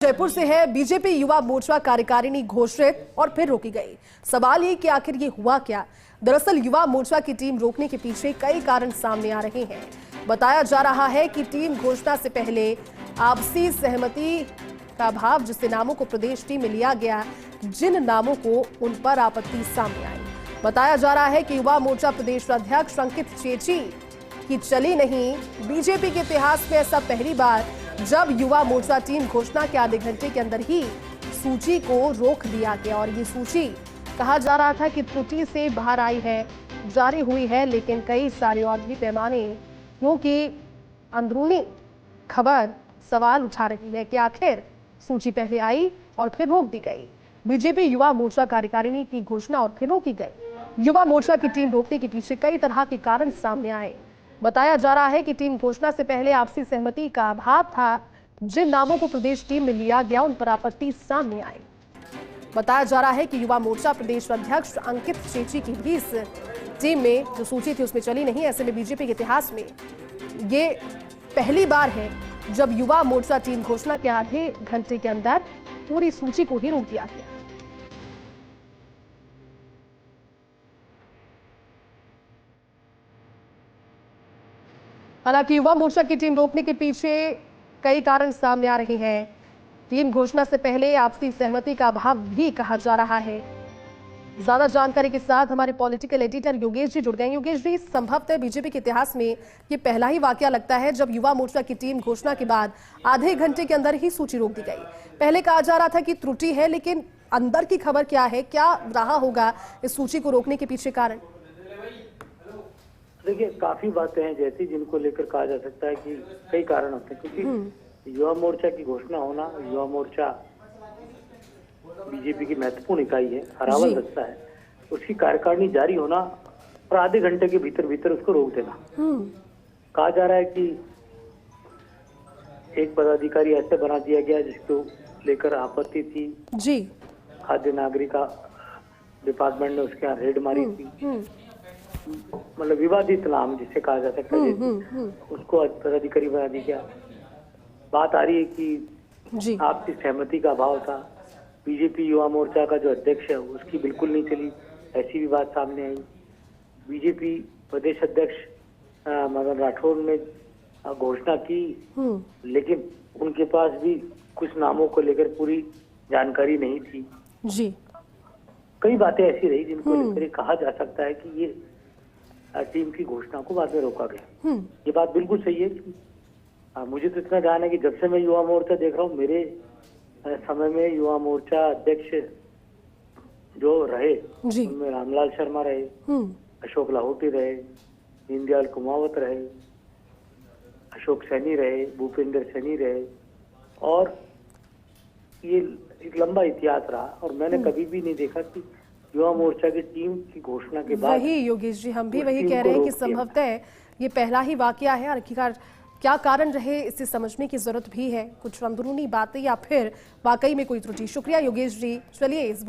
जयपुर से है। बीजेपी युवा मोर्चा कार्यकारिणी घोषित और फिर रोकी गई। सवाल ये कि आखिर ये हुआ क्या। दरअसल युवा मोर्चा की टीम रोकने के पीछे कई कारण सामने आ रहे हैं। बताया जा रहा है कि टीम घोषणा से पहले आपसी सहमति का अभाव, जिससे नामों को प्रदेश टीम में लिया गया, जिन नामों को उन पर आपत्ति सामने आई। बताया जा रहा है कि युवा मोर्चा प्रदेश अध्यक्ष अंकित चेची की चली नहीं। बीजेपी के इतिहास में ऐसा पहली बार जब युवा मोर्चा टीम घोषणा के आधे घंटे के अंदर ही सूची को रोक दिया गया। और ये सूची कहा जा रहा था कि त्रुटि से बाहर आई है, जारी हुई है, लेकिन कई सारे और भी पैमाने, क्योंकि अंदरूनी खबर सवाल उठा रही है कि आखिर सूची पहले आई और फिर रोक दी गई। बीजेपी युवा मोर्चा कार्यकारिणी की घोषणा और फिर रोकी गई। युवा मोर्चा की टीम रोकने के पीछे कई तरह के कारण सामने आए। बताया जा रहा है कि टीम घोषणा से पहले आपसी सहमति का अभाव था। जिन नामों को प्रदेश टीम में लिया गया, उन पर आपत्ति सामने आई। बताया जा रहा है कि युवा मोर्चा प्रदेश अध्यक्ष अंकित चेची की भी इस टीम में जो सूची थी उसमें चली नहीं। ऐसे में बीजेपी के इतिहास में ये पहली बार है जब युवा मोर्चा टीम घोषणा के आधे घंटे के अंदर पूरी सूची को ही रोक दिया गया। हालांकि युवा मोर्चा की टीम रोकने के पीछे कई कारण सामने आ रहे हैं। टीम घोषणा से पहले आपसी सहमति का अभाव भी कहा जा रहा है। ज्यादा जानकारी के साथ हमारे पॉलिटिकल एडिटर योगेश जी जुड़ गए। योगेश जी, संभवतः बीजेपी के इतिहास में ये पहला ही वाकया लगता है जब युवा मोर्चा की टीम घोषणा के बाद आधे घंटे के अंदर ही सूची रोक दी गई। पहले कहा जा रहा था कि त्रुटि है, लेकिन अंदर की खबर क्या है, क्या रहा होगा इस सूची को रोकने के पीछे कारण? देखिए, काफी बातें हैं जैसी जिनको लेकर कहा जा सकता है कि कई कारण होते हैं, क्योंकि युवा मोर्चा की घोषणा होना, युवा मोर्चा बीजेपी की महत्वपूर्ण इकाई है, हरावल दस्ता है, उसकी कार्यकारिणी जारी होना और आधे घंटे के भीतर भीतर उसको रोक देना। कहा जा रहा है कि एक पदाधिकारी ऐसे बना दिया गया जिसको लेकर आपत्ति थी जी। खाद्य नागरिक डिपार्टमेंट ने उसके यहाँ रेड मारी थी, मतलब विवादित नाम जिसे कहा जा सकता है, उसको पदाधिकारी बना दिया गया। बात आ रही है कि आपसी सहमति का अभाव था। बीजेपी युवा मोर्चा का जो अध्यक्ष है उसकी बिल्कुल नहीं चली, ऐसी भी बात सामने आई। बीजेपी प्रदेश अध्यक्ष मदन राठौर ने घोषणा की, लेकिन उनके पास भी कुछ नामों को लेकर पूरी जानकारी नहीं थी जी। कई बातें ऐसी रही जिनको लेकर कहा जा सकता है कि ये टीम की घोषणा को बाद में रोका गया। ये बात बिल्कुल सही है कि मुझे तो इतना ध्यान है कि जब से मैं युवा मोर्चा देख रहा हूँ, मेरे समय में युवा मोर्चा अध्यक्ष जो रहे उनमें रामलाल शर्मा रहे, अशोक लाहौटी रहे, दीनदयाल कुमावत रहे, अशोक सैनी रहे, भूपेंद्र सैनी रहे, और ये एक लंबा इतिहास रहा। और मैंने कभी भी नहीं देखा कि युवा मोर्चा की टीम की घोषणा के बाद। वही योगेश जी, हम भी वही कह रहे हैं कि संभवतः ये पहला ही वाकया है। आखिरकार क्या कारण रहे इसे समझने की जरूरत भी है, कुछ अंदरूनी बातें या फिर वाकई में कोई त्रुटि। शुक्रिया योगेश जी। चलिए इस